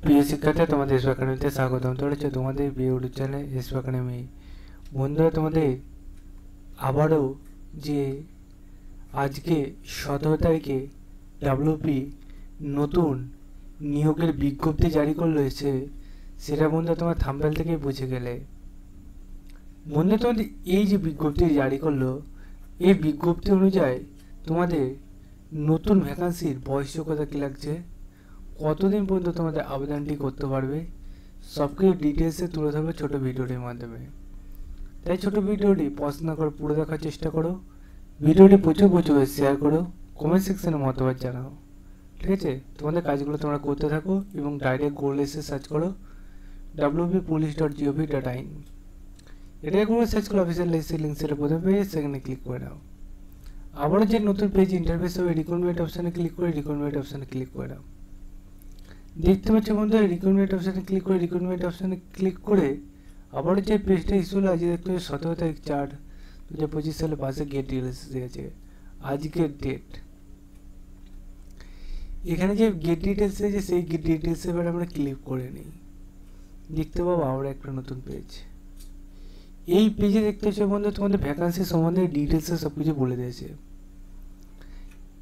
প্রিয় শিক্ষার্থী, তোমাদের এসব একাডেমিতে স্বাগতম। হচ্ছে তোমাদের ইউটিউব চ্যানেল এসব একাডেমি। বন্ধুরা, তোমাদের আবারও যে আজকে 17 তারিখে ডাব্লিউপি নতুন নিয়োগের বিজ্ঞপ্তি জারি করলেছে, সেটা বন্ধুরা তোমার থাম্বনেল থেকে বুঝে গেলে। বন্ধুরা, তোমাদের এই যে বিজ্ঞপ্তি জারি করলো, এই বিজ্ঞপ্তি অনুযায়ী তোমাদের নতুন ভ্যাকান্সির বয়সযোগ্যতা কী লাগছে, কতদিন পর্যন্ত তোমাদের আবেদনটি করতে পারবে, সব কিছু ডিটেলসে তুলে ধরবে ছোটো ভিডিওটির মাধ্যমে। তাই ছোটো ভিডিওটি পছন্দ করে পুরো দেখার চেষ্টা করো। ভিডিওটি প্রচুর শেয়ার করো, কমেন্ট সেকশনে মতামত জানাও। ঠিক আছে, তোমাদের কাজগুলো তোমরা করতে থাকো এবং ডাইরেক্ট গুগল এসে সার্চ করো www.police.gov.in। এটাই গুগল সার্চ করো, অফিসিয়াল লিঙ্ক সেটা প্রথমে পেয়ে সেখানে ক্লিক করে নাও। আবারও যে নতুন পেজ ইন্টারফেস হবে, রিক্রুটমেন্ট অপশানে ক্লিক করে রিক্রুটমেন্ট অপশানে ক্লিক করে নাও। দেখতে পাচ্ছ বন্ধুরা, রিক্রুটমেন্ট অপশানে ক্লিক করে আবারও যে পেজটা ইস্যু আছে, দেখতে পাচ্ছ 17 তারিখ 4/2025 সালে পাশে গেট ডিটেলস দিয়েছে, আজকের ডেট। এখানে যে গেট ডিটেলস আছে, সেই গেট ডিটেলসে এবার আমরা ক্লিক করে নিই। দেখতে পাবো আবার একটা নতুন পেজ। এই পেজে দেখতে পাচ্ছ বন্ধু, তোমাদের ভ্যাকান্সি সম্বন্ধে ডিটেলসে সব কিছু বলে দিয়েছে।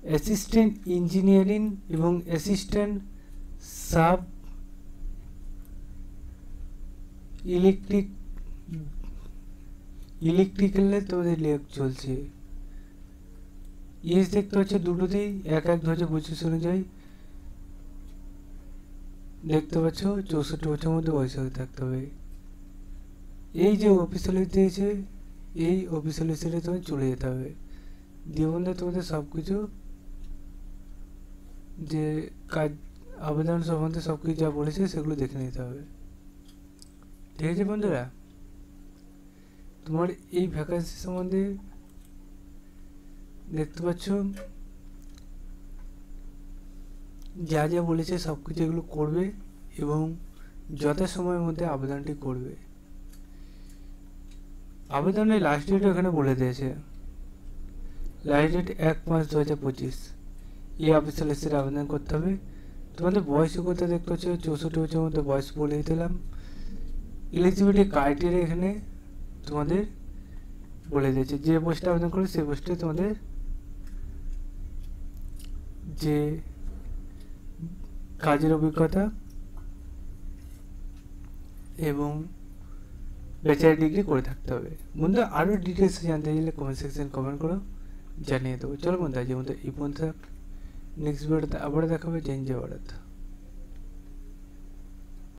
অ্যাসিস্ট্যান্ট ইঞ্জিনিয়ারিং এবং অ্যাসিস্ট্যান্ট সাব ইলেকট্রিক্যালে তোমাদের লেখ চলছে। এজ দেখতে পাচ্ছ দুটোতেই 1/1/2025 অনুযায়ী দেখতে পাচ্ছ 64 বছরের মধ্যে বয়স হতে থাকতে হবে। এই যে অফিসিয়াল দিয়েছে, এই অফিসিয়াল লিস্টে তোমায় চলে যেতে হবে। দিয়ে বন্ধু তোমাদের সব কিছু যে কাজ আবেদন সম্বন্ধে সব কিছু যা বলেছে সেগুলো দেখে নিতে হবে। ঠিক আছে বন্ধুরা, তোমার এই ভ্যাকান্সি সম্বন্ধে দেখতে পাচ্ছ যা যা বলেছে সব কিছু এগুলো করবে এবং যথাসময়ের মধ্যে আবেদনটি করবে। আবেদনের লাস্ট ডেট এখানে বলে দিয়েছে, লাস্ট ডেট 1/5/2025। এই অফিসিয়াল লিস্টে আবেদন করতে হবে। তোমাদের বয়সযোগ্যতা দেখতে পাচ্ছ 64 বছরের মধ্যে বয়স বলে দিলাম। এলিজিবিলিটি ক্রাইটেরিয়া এখানে তোমাদের বলে দিয়েছে, যে পোস্টে আবেদন করবে সেই পোস্টে তোমাদের যে কাজের অভিজ্ঞতা এবং ব্যাচেলার ডিগ্রি করে থাকতে হবে। বন্ধু, আরও ডিটেলস জানতে চাইলে কমেন্ট সেকশন কমেন্ট করো, জানিয়ে দেবো। চলো বন্ধু, আজ এই পর্যন্ত নেক্সট ভিডিওতে আবার দেখাবে। জয় ভারত।